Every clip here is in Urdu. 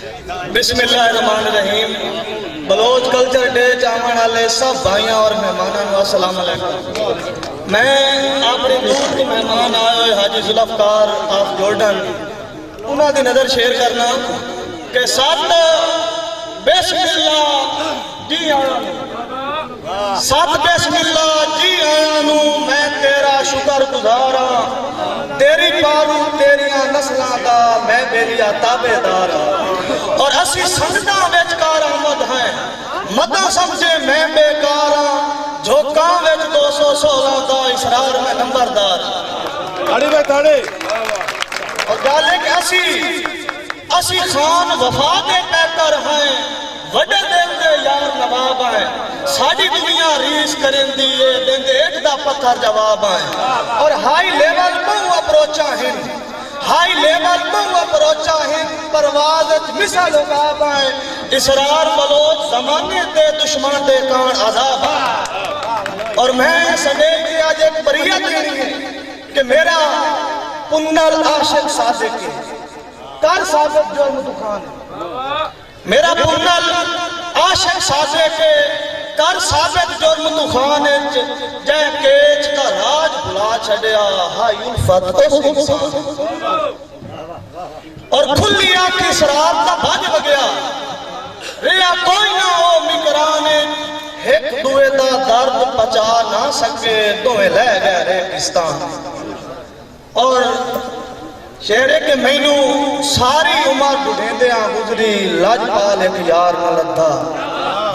بسم اللہ الرحمن الرحیم. بلوچ کلچر ڈے چاہنے والے سب بھائیاں اور مہمانوں کو السلام علیکم. میں اپنے دور کے مہمان آئے ہوئے حاجی ذوالفقار آف جورڈن انہاں دی نظر شیئر کرنا کہ سات بسم اللہ جی آیا سات بسم اللہ جی آیا نو میں تیرا شکر گزارا تیری پالو تیریاں نسلاں دا میں بیلیا تابے دارا اور اسی سنگتاں وچ کارآمد ہیں مدہ سمجھے میں بیکارا جھوکاں وچ 216 دا اسرار میں نمبردار تاڑی بے تاڑی اور گالے کہ اسی خان وفا دے پیکر ہیں وڈے دل دے یار نواب ہیں ساڑی دنیا ریس کریں دیئے دن دے ایک دا پتھر جواب ہیں اور ہائی لیول بہو اپروچا ہیں ہائی لیول بہو اپروچا ہیں پروازت مثال اگاب ہیں اسرار بلوچ زمانے دے دشمن دے کان عذاب ہیں اور میں سنے کی آج ایک بریت دینی ہے کہ میرا پنل عاشق صادق ہے کار صادق جو مدخان ہے میرا پنل عاشق صادق ہے کر صادق جو مدخان ہے جے کیچ کا راج بلا چھڑیا ہائی الفت اس انسان اور کھلی آنکھ اسرار دا بھاج بگیا ریا کوئی نہ ہو مکرانے ایک دوے دا درد پچا نہ سکے دوے لے گئے ریگستان اور شہرے کے مینو ساری عمر بڑھیں آن گزری لاج پال ایک یار نہ لدھا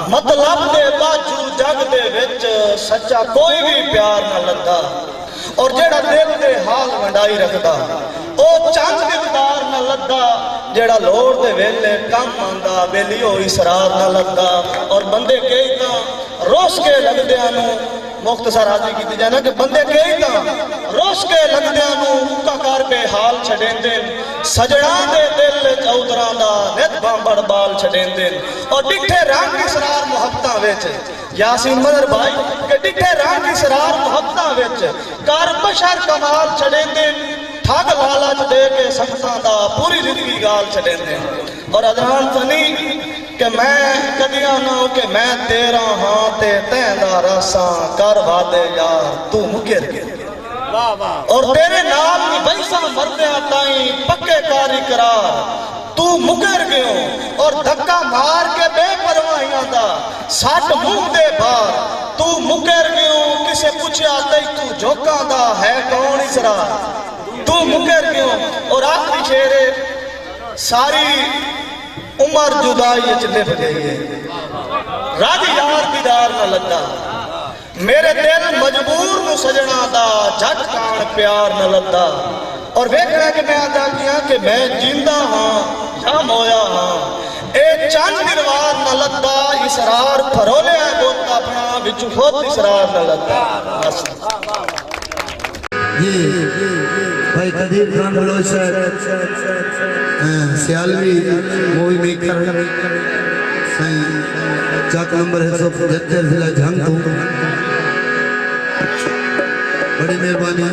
مطلب دے باجو جگ دے وچ سچا کوئی بھی پیار نہ لدھا اور جیڑا دل دے حال منڈائی رکھدا او چند مقدار نہ لدھا جیڑا لوڑ دے ویلے کم آندا بیلیو اسرار نہ لدھا اور بندے کئی تاں روس کے لگ دیانو مختصر حاضری کی دی جانا کہ بندے کئی تاں روس کے لگ دیانو اکا کار بے حال چھڑیں دن سجڑان دے دل چودران دا نیت بامبڑ بال چھڑیں دن اور ڈٹھے رنگ اسرار محبتاں ویچ یاسین مدر بھائی کہ ڈٹھے رنگ اسرار محبتاں ویچ کار بشر کمال چھڑیں دن ٹھاگ لالچ دے کے سکتاں دا پوری زندگی گال چھڑیں دن اور ادھان فنی کہ میں کدیاں نہ ہو کہ میں تیرا ہاں تے تیندہ رساں کر بھادے یار تو مکر کے اور تیرے نال کی بیسا مردے آتائیں پکے کاری قرار تو مکر گئے اور دھکا مار کے بے پرواہیاں دا ساٹھ منہ دے بار تو مکر گئے کسے پوچھے آتے تو جھوکاں دا ہے کون اسرار تو مکر گئے اور آخری شیرے ساری عمر جدائی لپ گئی ہے راج یار دیدار نہ لگا میرے دل مجبور نو سجنا دا جھٹ کان پیار نہ لگا اور ویکھنا کہ میں آدھا کیا کہ میں جیندہ ہاں یا مویا ہاں اے چند نروار نہ لگا اسرار پھرولے ہے گوتا اپنا بچو خود اسرار نہ لگا بھائی قدیر خان بلوچ سیالوی موئی میکر چاک نمبر ہے 175 ضلع جھنگ تو بڑی مہربانی